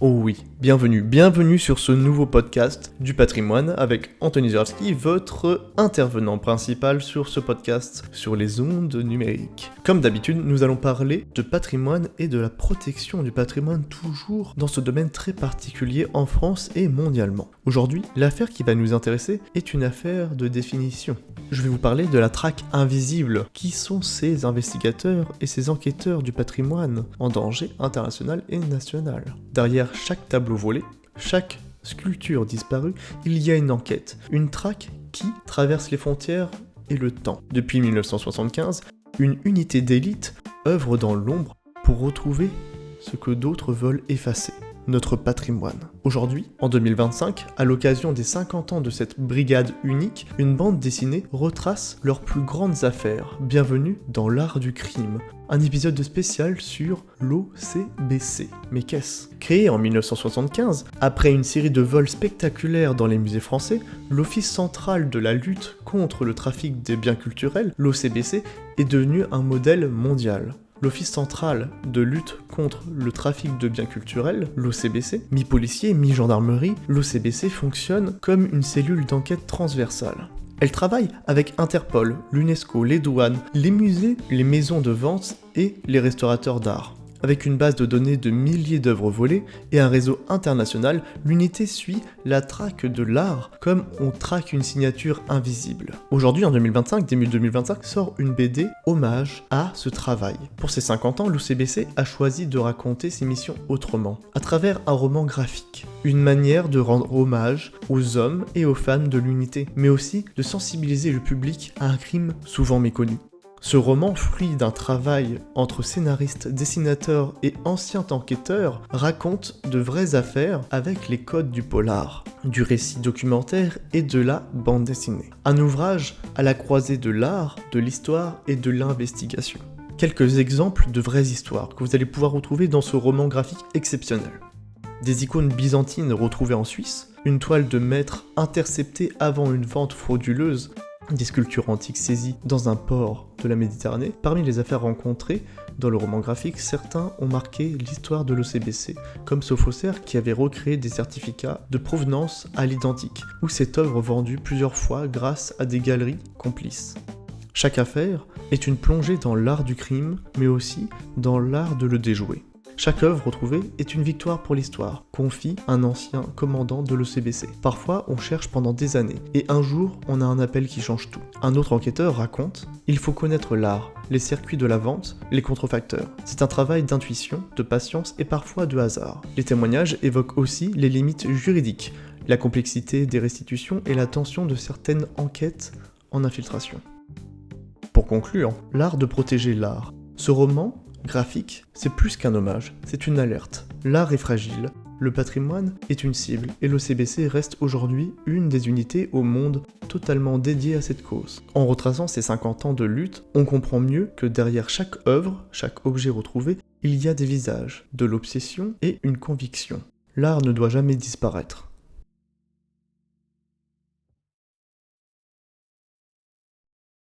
Oh oui, bienvenue sur ce nouveau podcast du patrimoine avec Anthony Zurawski, votre intervenant principal sur ce podcast sur les ondes numériques. Comme d'habitude, nous allons parler de patrimoine et de la protection du patrimoine, toujours dans ce domaine très particulier en France et mondialement. Aujourd'hui, l'affaire qui va nous intéresser est une affaire de définition. Je vais vous parler de la traque invisible. Qui sont ces investigateurs et ces enquêteurs du patrimoine en danger international et national? Derrière chaque tableau volé, chaque sculpture disparue, il y a une enquête, une traque qui traverse les frontières et le temps. Depuis 1975, une unité d'élite œuvre dans l'ombre pour retrouver ce que d'autres veulent effacer. Notre patrimoine. Aujourd'hui, en 2025, à l'occasion des 50 ans de cette brigade unique, une bande dessinée retrace leurs plus grandes affaires. Bienvenue dans l'art du crime. Un épisode spécial sur l'OCBC. Mais qu'est-ce ? Créé en 1975, après une série de vols spectaculaires dans les musées français, l'Office central de la lutte contre le trafic des biens culturels, l'OCBC, est devenu un modèle mondial. L'Office central de lutte contre le trafic de biens culturels, l'OCBC, mi-policier, mi-gendarmerie, l'OCBC fonctionne comme une cellule d'enquête transversale. Elle travaille avec Interpol, l'UNESCO, les douanes, les musées, les maisons de vente et les restaurateurs d'art. Avec une base de données de milliers d'œuvres volées et un réseau international, l'unité suit la traque de l'art comme on traque une signature invisible. Aujourd'hui, en début 2025, sort une BD hommage à ce travail. Pour ses 50 ans, l'OCBC a choisi de raconter ses missions autrement, à travers un roman graphique. Une manière de rendre hommage aux hommes et aux femmes de l'unité, mais aussi de sensibiliser le public à un crime souvent méconnu. Ce roman, fruit d'un travail entre scénaristes, dessinateurs et anciens enquêteurs, raconte de vraies affaires avec les codes du polar, du récit documentaire et de la bande dessinée. Un ouvrage à la croisée de l'art, de l'histoire et de l'investigation. Quelques exemples de vraies histoires que vous allez pouvoir retrouver dans ce roman graphique exceptionnel. Des icônes byzantines retrouvées en Suisse, une toile de maître interceptée avant une vente frauduleuse, des sculptures antiques saisies dans un port de la Méditerranée. Parmi les affaires rencontrées dans le roman graphique, certains ont marqué l'histoire de l'OCBC, comme ce faussaire qui avait recréé des certificats de provenance à l'identique, ou cette œuvre vendue plusieurs fois grâce à des galeries complices. Chaque affaire est une plongée dans l'art du crime, mais aussi dans l'art de le déjouer. Chaque œuvre retrouvée est une victoire pour l'histoire, confie un ancien commandant de l'OCBC. Parfois, on cherche pendant des années, et un jour, on a un appel qui change tout. Un autre enquêteur raconte « Il faut connaître l'art, les circuits de la vente, les contrefacteurs. C'est un travail d'intuition, de patience et parfois de hasard. » Les témoignages évoquent aussi les limites juridiques, la complexité des restitutions et la tension de certaines enquêtes en infiltration. Pour conclure, l'art de protéger l'art. Ce roman graphique, c'est plus qu'un hommage, c'est une alerte. L'art est fragile, le patrimoine est une cible, et l'OCBC reste aujourd'hui une des unités au monde totalement dédiée à cette cause. En retraçant ces 50 ans de lutte, on comprend mieux que derrière chaque œuvre, chaque objet retrouvé, il y a des visages, de l'obsession et une conviction. L'art ne doit jamais disparaître.